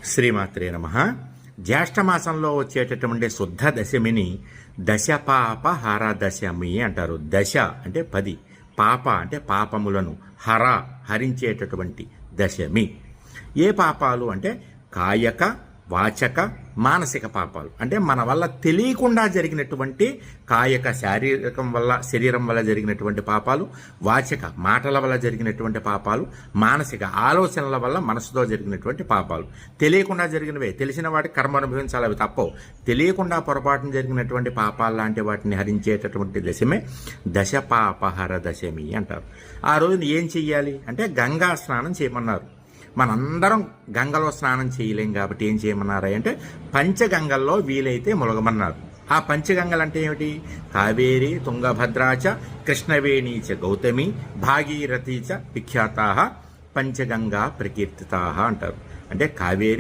శ్రీమాత్రే నమః. జ్యేష్ఠమాసంలో వచ్చేటటువంటి శుద్ధ దశమిని దశపాపహర దశమి అంటారు. దశ అంటే 10, పాప అంటే పాపములను, హరించేటటువంటి దశమి. ఏ పాపాలు అంటే కాయక, వాచక, మానసిక పాపాలు. అంటే మన వల్ల తెలియకుండా జరిగినటువంటి కాయక శరీరం వల్ల జరిగినటువంటి పాపాలు, వాచక మాటల వల్ల జరిగినటువంటి పాపాలు, మానసిక ఆలోచనల వల్ల మనసుతో జరిగినటువంటి పాపాలు. తెలియకుండా జరిగినవే, తెలిసిన వాటికి కర్మ అనుభవించాలి, అవి తప్పవు. తెలియకుండా పొరపాటున జరిగినటువంటి పాపాలు లాంటి వాటిని హరించేటటువంటి దశమే దశపాపహర దశమి అంటారు. ఆ రోజున ఏం చెయ్యాలి అంటే గంగా స్నానం చేయమన్నారు. మనందరం గంగలో స్నానం చేయలేం కాబట్టి ఏం చేయమన్నారు అంటే పంచగంగల్లో వీలైతే ములగమన్నారు. ఆ పంచగంగలు అంటే ఏమిటి? కావేరి, తుంగభద్రాచ, కృష్ణవేణీచ గౌతమి, భాగీరథీచ విఖ్యాతా పంచగంగా ప్రకీర్తితా అంటారు. అంటే కావేరి,